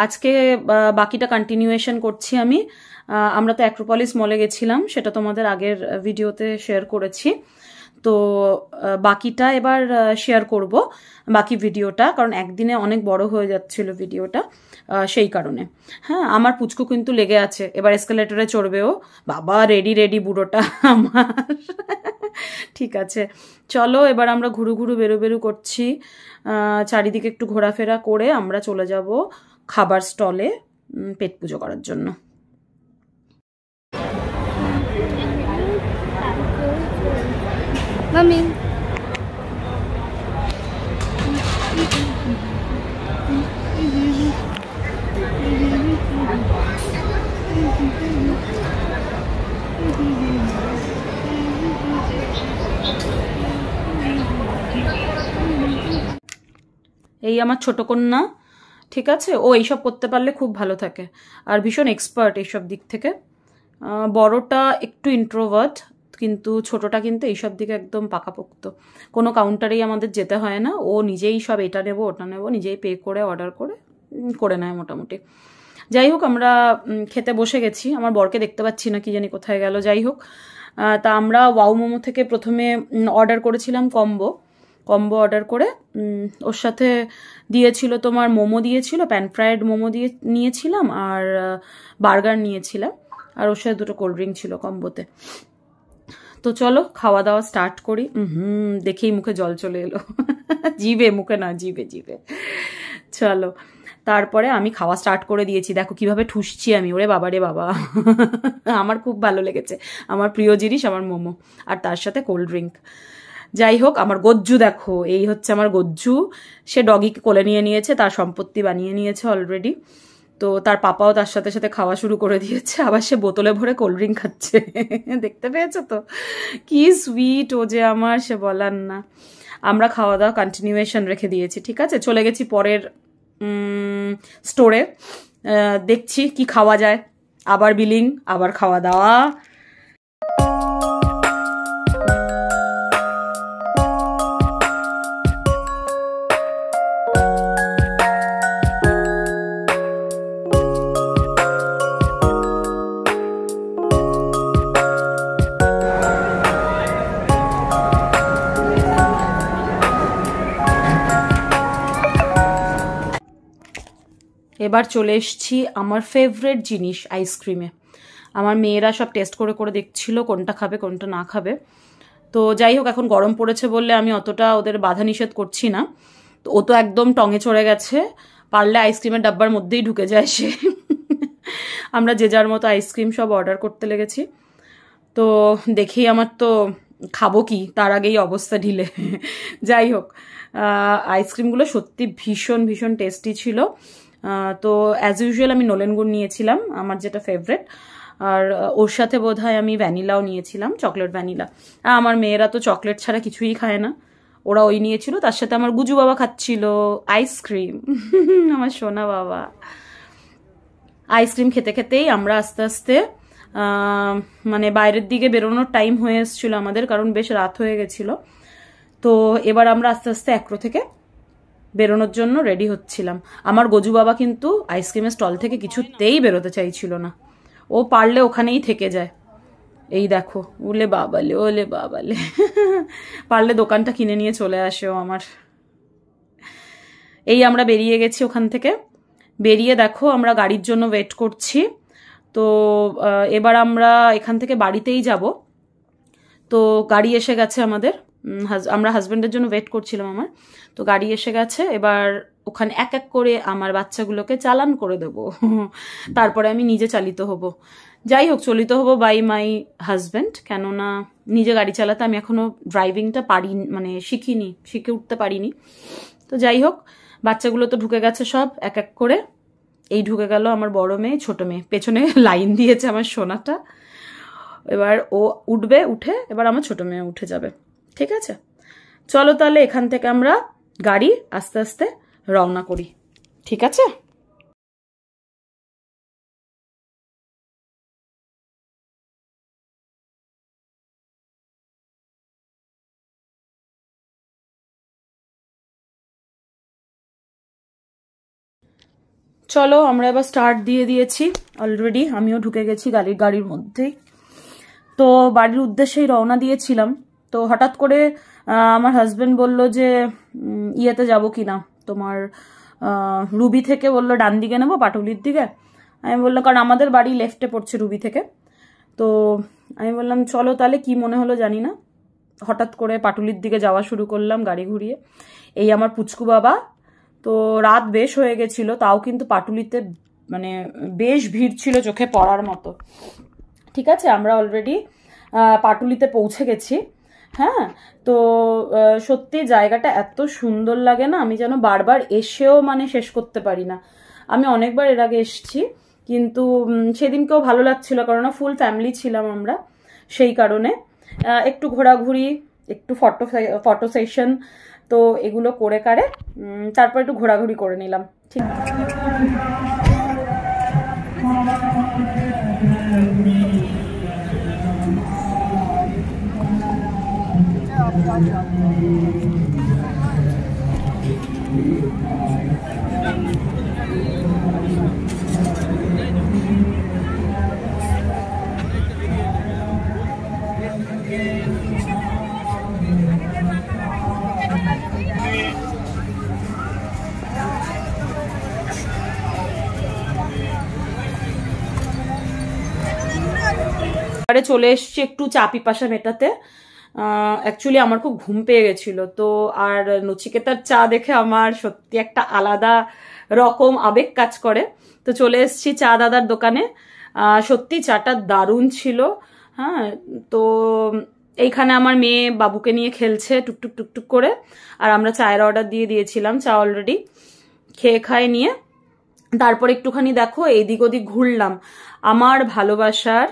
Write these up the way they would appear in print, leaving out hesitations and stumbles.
আজকে বাকিটা কন্টিনিউয়েশন করছি আমি। আমরা তো অ্যাক্রোপলিস মলে গেছিলাম, সেটা তোমাদের আগের ভিডিওতে শেয়ার করেছি। তো বাকিটা এবার শেয়ার করব, বাকি ভিডিওটা, কারণ একদিনে অনেক বড় হয়ে যাচ্ছিল ভিডিওটা, সেই কারণে। হ্যাঁ, আমার পুচকু কিন্তু লেগে আছে, এবার এসকেলেটরে চড়বেও। বাবা রেডি রেডি বুড়োটা আমার। ঠিক আছে, চলো এবার আমরা ঘুরু ঘুরু বেরু বেরু করছি। চারিদিকে একটু ঘোরাফেরা করে আমরা চলে যাব খাবার স্টলে পেট পুজো করার জন্য। মামি এই আমার ছোট কন্যা, ঠিক আছে, ও এইসব করতে পারলে খুব ভালো থাকে আর ভীষণ এক্সপার্ট এইসব দিক থেকে। বড়টা একটু ইন্ট্রোভার্ট, কিন্তু ছোটটা কিন্তু এইসব দিকে একদম পাকাপোক্ত। কোনো কাউন্টারেই আমাদের যেতে হয় না, ও নিজেই সব এটা নেবো ওটা নেবো নিজেই পে করে অর্ডার করে করে নেয় মোটামুটি। যাই হোক, আমরা খেতে বসে গেছি। আমার বরকে দেখতে পাচ্ছি না, কি জানি কোথায় গেল। যাই হোক, তা আমরা ওয়াও মোমো থেকে প্রথমে অর্ডার করেছিলাম কম্বো অর্ডার করে। ওর সাথে দিয়েছিল তোমার মোমো দিয়েছিল, প্যান ফ্রাইড মোমো দিয়ে নিয়েছিলাম, আর বার্গার নিয়েছিলাম, আর ওর সাথে দুটো কোল্ড ড্রিঙ্ক ছিল কম্বোতে। তো চলো খাওয়া দাওয়া স্টার্ট করি। দেখেই মুখে জল চলে এলো। জিভে, মুখে না, জিভে জিভে। চলো, তারপরে আমি খাওয়া স্টার্ট করে দিয়েছি। দেখো কিভাবে ঠুসছি আমি, ওরে বাবা রে বাবা। আমার খুব ভালো লেগেছে, আমার প্রিয় জিনিস আমার মোমো, আর তার সাথে কোল্ড ড্রিঙ্ক। যাই হোক, আমার গজ্জু দেখো, এই হচ্ছে আমার গজ্জু। সে ডগিকে কোলে নিয়ে নিয়েছে, তার সম্পত্তি বানিয়ে নিয়েছে অলরেডি। তো তার পাপাও তার সাথে সাথে খাওয়া শুরু করে দিয়েছে, আবার সে বোতলে ভরে কোল্ড ড্রিঙ্ক খাচ্ছে। দেখতে পেয়েছো তো, কি সুইট ও যে আমার, সে বলার না। আমরা খাওয়া দাওয়া কন্টিনিউয়েশন রেখে দিয়েছি, ঠিক আছে। চলে গেছি পরের স্টোরে, দেখছি কি খাওয়া যায়। আবার বিলিং, আবার খাওয়া দাওয়া। এবার চলে এসছি আমার ফেভারিট জিনিস আইসক্রিমে। আমার মেয়েরা সব টেস্ট করে করে দেখছিল কোনটা খাবে কোনটা না খাবে। তো যাই হোক, এখন গরম পড়েছে বললে আমি অতটা ওদের বাধা নিষেধ করছি না। তো ও তো একদম টঙে চড়ে গেছে, পারলে আইসক্রিমের ডাব্বার মধ্যেই ঢুকে যায় সে। আমরা যে যার মতো আইসক্রিম সব অর্ডার করতে লেগেছি। তো দেখেই আমার তো খাবো কি তার আগেই অবস্থা ঢিলে। যাই হোক, আইসক্রিমগুলো সত্যি ভীষণ ভীষণ টেস্টি ছিল। তো অ্যাজ ইউজুয়াল আমি নোলেন গুড় নিয়েছিলাম, আমার যেটা ফেভারেট, আর ওর সাথে বোধহয় আমি ভ্যানিলাও নিয়েছিলাম, চকলেট ভ্যানিলা। আমার মেয়েরা তো চকলেট ছাড়া কিছুই খায় না, ওরা ওই নিয়েছিল। তার সাথে আমার গুজু বাবা খাচ্ছিল আইসক্রিম। আমার সোনা বাবা। আইসক্রিম খেতে খেতেই আমরা আস্তে আস্তে মানে বাইরের দিকে বেরোনোর টাইম হয়ে এসেছিল আমাদের, কারণ বেশ রাত হয়ে গেছিল। তো এবার আমরা আস্তে আস্তে অ্যাক্রো থেকে বেরোনোর জন্য রেডি হচ্ছিলাম। আমার গজু বাবা কিন্তু আইসক্রিমের স্টল থেকে কিছুতেই বেরোতে চাইছিল না, ও পারলে ওখানেই থেকে যায়। এই দেখো, ওলে বাবালে ওলে বাবালে। পারলে দোকানটা কিনে নিয়ে চলে আসে ও আমার। এই আমরা বেরিয়ে গেছি ওখান থেকে। বেরিয়ে দেখো আমরা গাড়ির জন্য ওয়েট করছি। তো এবার আমরা এখান থেকে বাড়িতেই যাব। তো গাড়ি এসে গেছে আমাদের, আমরা হাজব্যান্ডের জন্য ওয়েট করছিলাম আমার। তো গাড়ি এসে গেছে, এবার ওখানে এক এক করে আমার বাচ্চাগুলোকে চালান করে দেব। তারপরে আমি নিজে চালিত হব। যাই হোক, চলিত হব বাই মাই হাজব্যান্ড, কেননা নিজে গাড়ি চালাতে আমি এখনো ড্রাইভিংটা পারি, মানে শিখে উঠতে পারিনি। তো যাই হোক, বাচ্চাগুলো তো ঢুকে গেছে সব এক এক করে। এই ঢুকে গেল আমার বড় মেয়ে, ছোট মেয়ে পেছনে লাইন দিয়েছে আমার সোনাটা। এবার ও উঠবে, উঠে এবার আমার ছোট মেয়ে উঠে যাবে, ঠিক আছে। চলো তাহলে এখান থেকে আমরা গাড়ি আস্তে আস্তে রওনা করি, ঠিক আছে। চলো আমরা এবার স্টার্ট দিয়ে দিয়েছি অলরেডি, আমিও ঢুকে গেছি গাড়ির মধ্যেই। তো বাড়ির উদ্দেশ্যেই রওনা দিয়েছিলাম। তো হঠাৎ করে আমার হাজবেন্ড বলল যে ইয়েতে যাব কিনা, তোমার রুবি থেকে বললো ডান দিকে নেবো, পাটুলির দিকে। আমি বললাম, কারণ আমাদের বাড়ি লেফটে পড়ছে রুবি থেকে। তো আমি বললাম চলো তাহলে, কি মনে হলো জানি না, হঠাৎ করে পাটুলির দিকে যাওয়া শুরু করলাম গাড়ি ঘুরিয়ে। এই আমার পুচকু বাবা। তো রাত বেশ হয়ে গেছিল, তাও কিন্তু পাটুলিতে মানে বেশ ভিড় ছিল, চোখে পড়ার মতো। ঠিক আছে, আমরা অলরেডি পাটুলিতে পৌঁছে গেছি। হ্যাঁ, তো সত্যি জায়গাটা এত সুন্দর লাগে না, আমি যেন বারবার এসেও মানে শেষ করতে পারি না। আমি অনেকবার এর আগে এসেছি, কিন্তু সেদিনকেও ভালো লাগছিল, কারণ ফুল ফ্যামিলি ছিলাম আমরা, সেই কারণে একটু ঘোরাঘুরি, একটু ফটো সেশন, তো এগুলো করে কারে তারপর একটু ঘোরাঘুরি করে নিলাম। ঠিক আছে, চলে এসছি একটু চা পিপাসা মেটাতে। অ্যাকচুয়ালি আমার খুব ঘুম পেয়ে গেছিল, তো আর নচিকেতার চা দেখে আমার সত্যি একটা আলাদা রকম আবেগ কাজ করে। তো চলে এসছি চা দাদার দোকানে। সত্যি চাটা দারুণ ছিল। হ্যাঁ, তো এইখানে আমার মেয়ে বাবুকে নিয়ে খেলছে টুকটুক টুকটুক করে, আর আমরা চায়ের অর্ডার দিয়ে দিয়েছিলাম, চা অলরেডি খেয়ে খায় নিয়ে তারপর একটুখানি দেখো এদিক ওদিক ঘুরলাম। আমার ভালোবাসার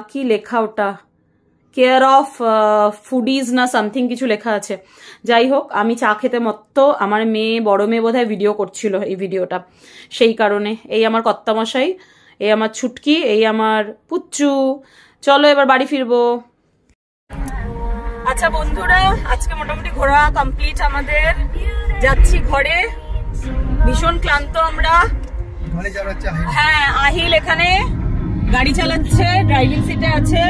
কি লেখা ওটা, কেয়ার অফ ফুডিজ না সামথিং কিছু লেখা আছে। যাই হোক, আমি চা খেতে মত্ত, আমার মেয়ে, বড় মেয়ে বোধহয় ভিডিও করছিল এই ভিডিওটা, সেই কারণে। এই আমার কর্তামশাই, এই আমার ছুটকি, এই আমার পুচ্চু। চলো এবার বাড়ি ফিরবো। আচ্ছা বন্ধুরা, আজকে মোটামুটি ঘোরা কমপ্লিট আমাদের, যাচ্ছি ঘরে। ভীষণ ক্লান্ত আমরা। হ্যাঁ, আহিল এখানে গাড়ি চালাচ্ছে, ড্রাইভিং সিটে আছে।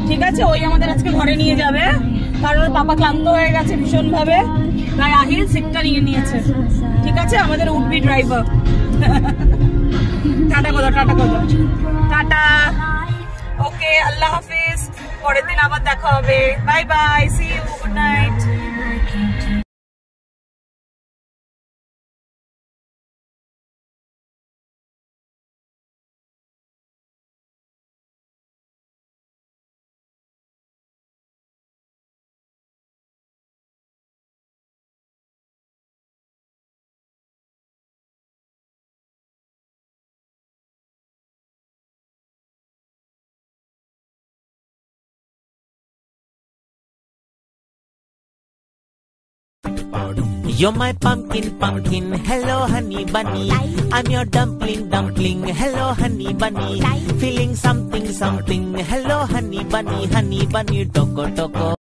ঠিক আছে, ওই আমাদের আজকে ঘরে নিয়ে যাবে, কারণ পাপা ক্লান্ত হয়ে গেছে ভীষণ ভাবে, তাই আহিল সিটটা নিয়ে নিয়েছে। ঠিক আছে, আমাদের উডবি ড্রাইভার। টাটা করো, টাটা করো, টাটা। ওকে, আল্লাহ হাফিজ, পরের দিন আবার দেখা হবে। Bye bye, see you, good night. You're my pumpkin, pumpkin, hello honey bunny. I'm your dumpling, dumpling, hello honey bunny. Feeling something, something, hello honey bunny, toko toko.